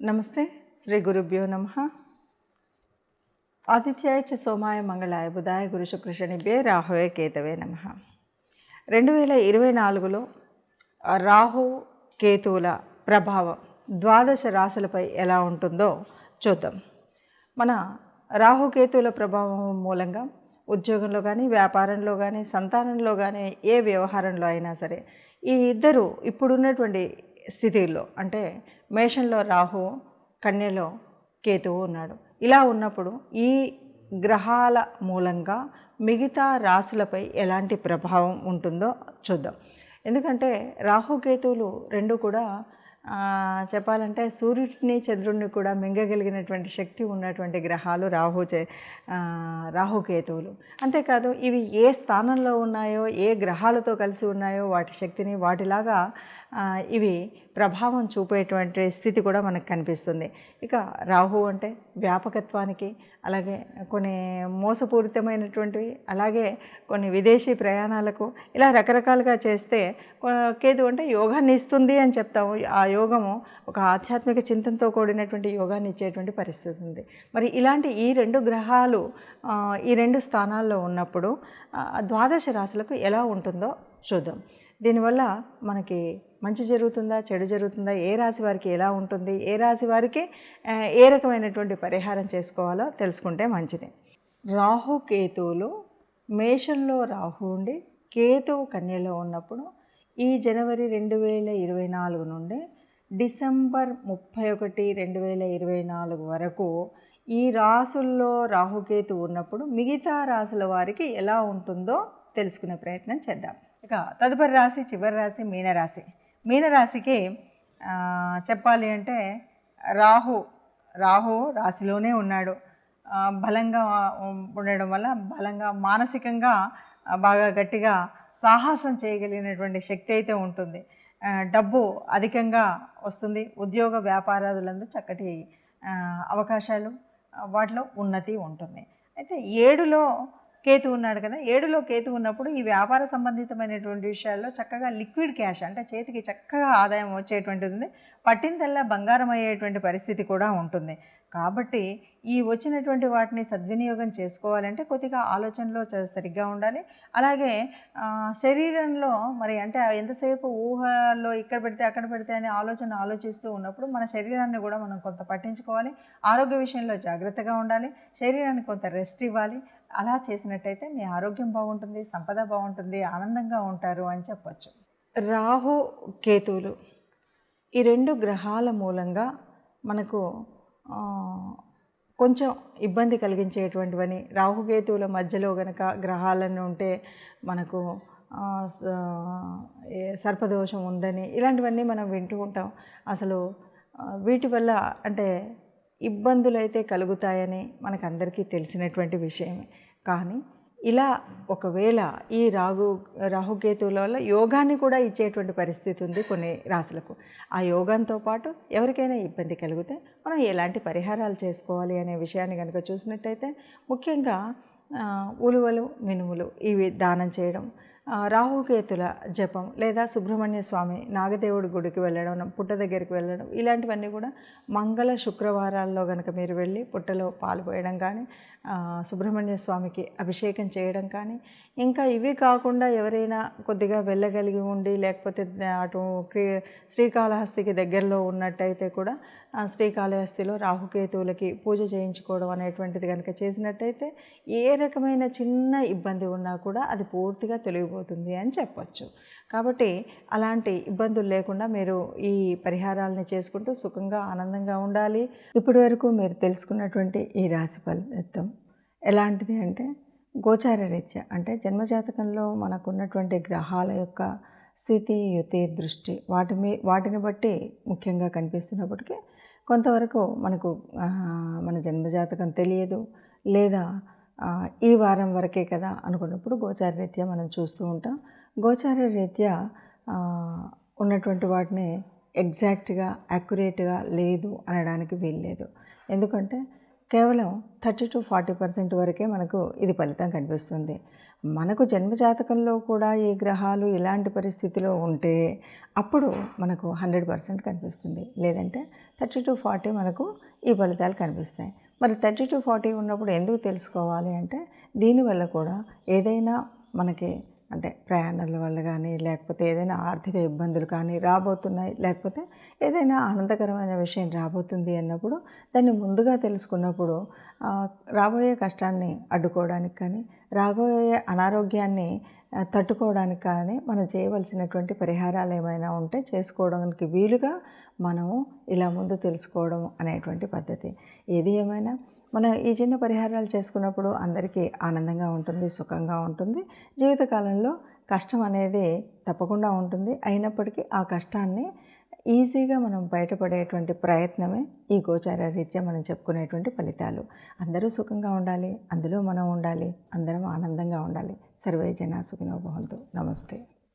నమస్తే. శ్రీ గురుభ్యో నమః. ఆదిత్యాయ చ సోమాయ మంగళాయ బుధాయ గురు శుక్ర శనిభ్యే రాహవే కేతవే నమః. 2024లో రాహు కేతువుల ప్రభావం ద్వాదశ రాశులపై ఎలా ఉంటుందో చూద్దాం. మన రాహుకేతువుల ప్రభావం మూలంగా ఉద్యోగంలో కానీ, వ్యాపారంలో కానీ, సంతానంలో కానీ, ఏ వ్యవహారంలో అయినా సరే ఈ ఇద్దరు ఇప్పుడున్నటువంటి స్థితిలో అంటే మేషంలో రాహు, కన్యలో కేతువు ఉన్నాడు. ఇలా ఉన్నప్పుడు ఈ గ్రహాల మూలంగా మిగతా రాశులపై ఎలాంటి ప్రభావం ఉంటుందో చూద్దాం. ఎందుకంటే రాహుకేతువులు రెండు కూడా చెప్పాలంటే సూర్యుడిని చంద్రుడిని కూడా మింగగలిగినటువంటి శక్తి ఉన్నటువంటి గ్రహాలు రాహుకేతువులు. అంతేకాదు ఇవి ఏ స్థానంలో ఉన్నాయో, ఏ గ్రహాలతో కలిసి ఉన్నాయో వాటి శక్తిని వాటిలాగా ఇవి ప్రభావం చూపేటువంటి స్థితి కూడా మనకు కనిపిస్తుంది. ఇక రాహు అంటే వ్యాపకత్వానికి, అలాగే కొన్ని మోసపూరితమైనటువంటివి, అలాగే కొన్ని విదేశీ ప్రయాణాలకు ఇలా రకరకాలుగా చేస్తే, కేతు అంటే యోగాన్ని ఇస్తుంది అని చెప్తాము. ఆ యోగము ఒక ఆధ్యాత్మిక చింతనతో కూడినటువంటి యోగాన్ని ఇచ్చేటువంటి పరిస్థితి ఉంది. మరి ఇలాంటి ఈ రెండు గ్రహాలు ఈ రెండు స్థానాల్లో ఉన్నప్పుడు ద్వాదశ రాశులకు ఎలా ఉంటుందో చూద్దాం. దీనివల్ల మనకి మంచి జరుగుతుందా, చెడు జరుగుతుందా, ఏ రాశి వారికి ఎలా ఉంటుంది, ఏ రాశి వారికి ఏ రకమైనటువంటి పరిహారం చేసుకోవాలో తెలుసుకుంటే మంచిది. రాహుకేతువులు మేషంలో రాహు ఉండి కేతువు కన్యలో ఉన్నప్పుడు ఈ జనవరి 2024 నుండి డిసెంబర్ 31, 2024 వరకు ఈ రాసుల్లో రాహుకేతు ఉన్నప్పుడు మిగతా రాసుల వారికి ఎలా ఉంటుందో తెలుసుకునే ప్రయత్నం చేద్దాం. ఇక తదుపరి రాశి, చివరి రాశి మీనరాశి. మీనరాశికి చెప్పాలి అంటే రాహు రాశిలోనే ఉన్నాడు. బలంగా ఉండడం వల్ల బలంగా మానసికంగా బాగా గట్టిగా సాహసం చేయగలిగినటువంటి శక్తి అయితే ఉంటుంది. డబ్బు అధికంగా వస్తుంది. ఉద్యోగ వ్యాపారాదులందు చక్కటి అవకాశాలు, వాటిలో ఉన్నతి ఉంటుంది. అయితే 7లో కేతు ఉన్నాడు కదా, 7లో కేతు ఉన్నప్పుడు ఈ వ్యాపార సంబంధితమైనటువంటి విషయాల్లో చక్కగా లిక్విడ్ క్యాష్ అంటే చేతికి చక్కగా ఆదాయం వచ్చేటువంటిది ఉంది. పట్టిందల్లా బంగారం అయ్యేటువంటి పరిస్థితి కూడా ఉంటుంది. కాబట్టి ఈ వచ్చినటువంటి వాటిని సద్వినియోగం చేసుకోవాలంటే కొద్దిగా ఆలోచనలో సరిగ్గా ఉండాలి. అలాగే శరీరంలో మరి అంటే ఎంతసేపు ఊహలో ఇక్కడ పెడితే అక్కడ పెడితే అనే ఆలోచిస్తూ ఉన్నప్పుడు మన శరీరాన్ని కూడా మనం కొంత పట్టించుకోవాలి. ఆరోగ్య విషయంలో జాగ్రత్తగా ఉండాలి. శరీరానికి కొంత రెస్ట్ ఇవ్వాలి. అలా చేసినట్టయితే మీ ఆరోగ్యం బాగుంటుంది, సంపద బాగుంటుంది, ఆనందంగా ఉంటారు అని చెప్పచ్చు. రాహు కేతువులు ఈ రెండు గ్రహాల మూలంగా మనకు కొంచెం ఇబ్బంది కలిగించేటువంటివని, రాహుకేతువుల మధ్యలో గనక గ్రహాలను ఉంటే మనకు సర్పదోషం ఉందని ఇలాంటివన్నీ మనం వింటూ ఉంటాం. అసలు వీటి వల్ల అంటే ఇబ్బందులు అయితే కలుగుతాయని మనకందరికీ తెలిసినటువంటి విషయమే. కానీ ఇలా ఒకవేళ ఈ రాహుకేతువుల వల్ల యోగాన్ని కూడా ఇచ్చేటువంటి పరిస్థితి ఉంది కొన్ని రాశులకు. ఆ యోగంతో పాటు ఎవరికైనా ఇబ్బంది కలిగితే మనం ఎలాంటి పరిహారాలు చేసుకోవాలి అనే విషయాన్ని కనుక చూసినట్టయితే ముఖ్యంగా ఉలువలు, మినుములు ఇవి దానం చేయడం, రాహుకేతుల జపం లేదా సుబ్రహ్మణ్య స్వామి నాగదేవుడి గుడికి వెళ్ళడం, పుట్ట దగ్గరికి వెళ్ళడం, ఇలాంటివన్నీ కూడా మంగళ శుక్రవారాల్లో కనుక మీరు వెళ్ళి పుట్టలో పాలు పోయడం కానీ, సుబ్రహ్మణ్య స్వామికి అభిషేకం చేయడం కానీ, ఇంకా ఇవి కాకుండా ఎవరైనా కొద్దిగా వెళ్ళగలిగి ఉండి లేకపోతే అటు శ్రీకాళహస్తికి దగ్గరలో ఉన్నట్టయితే కూడా శ్రీకాళహస్తిలో రాహుకేతువులకి పూజ చేయించుకోవడం అనేటువంటిది కనుక చేసినట్టయితే ఏ రకమైన చిన్న ఇబ్బంది ఉన్నా కూడా అది పూర్తిగా తొలగిపోతుంది అని చెప్పచ్చు. కాబట్టి అలాంటి ఇబ్బందులు లేకుండా మీరు ఈ పరిహారాలని చేసుకుంటూ సుఖంగా ఆనందంగా ఉండాలి. ఇప్పటి వరకు మీరు తెలుసుకున్నటువంటి ఈ రాశి ఫలితం ఎలాంటిది అంటే గోచార రీత్యా అంటే జన్మజాతకంలో మనకున్నటువంటి గ్రహాల యొక్క స్థితి, యుతి, దృష్టి వాటిని బట్టి ముఖ్యంగా కనిపిస్తున్నప్పటికీ కొంతవరకు మనకు మన జన్మజాతకం తెలియదు లేదా ఈ వారం వరకే కదా అనుకున్నప్పుడు గోచార రీత్యా మనం చూస్తూ ఉంటాం. గోచార రీత్యా ఉన్నటువంటి వాటిని ఎగ్జాక్ట్గా యాక్యురేట్గా లేదు అనడానికి వీల్లేదు. ఎందుకంటే కేవలం 30-40% వరకే మనకు ఇది ఫలితం కనిపిస్తుంది. మనకు జన్మజాతకంలో కూడా ఈ గ్రహాలు ఇలాంటి పరిస్థితిలో ఉంటే అప్పుడు మనకు 100% కనిపిస్తుంది. లేదంటే 30-40 మనకు ఈ ఫలితాలు కనిపిస్తాయి. మరి 30-40 ఉన్నప్పుడు ఎందుకు తెలుసుకోవాలి అంటే, దీనివల్ల కూడా ఏదైనా మనకి అంటే ప్రయాణాల వల్ల కానీ, లేకపోతే ఏదైనా ఆర్థిక ఇబ్బందులు కానీ రాబోతున్నాయి, లేకపోతే ఏదైనా ఆనందకరమైన విషయం రాబోతుంది అన్నప్పుడు దాన్ని ముందుగా తెలుసుకున్నప్పుడు రాబోయే కష్టాన్ని అడ్డుకోవడానికి కానీ, రాబోయే అనారోగ్యాన్ని తట్టుకోవడానికి కానీ మనం చేయవలసినటువంటి పరిహారాలు ఏమైనా ఉంటే చేసుకోవడానికి వీలుగా మనము ఇలా ముందు తెలుసుకోవడం అనేటువంటి పద్ధతి. ఏది ఏమైనా మనం ఈ చిన్న పరిహారాలు చేసుకున్నప్పుడు అందరికీ ఆనందంగా ఉంటుంది, సుఖంగా ఉంటుంది. జీవితకాలంలో కష్టం అనేది తప్పకుండా ఉంటుంది. అయినప్పటికీ ఆ కష్టాన్ని ఈజీగా మనం బయటపడేటువంటి ప్రయత్నమే ఈ గోచార రీత్యా మనం చెప్పుకునేటువంటి ఫలితాలు. అందరూ సుఖంగా ఉండాలి, అందులో మనం ఉండాలి, అందరం ఆనందంగా ఉండాలి. సర్వే జనా సుఖినో భవంతు. నమస్తే.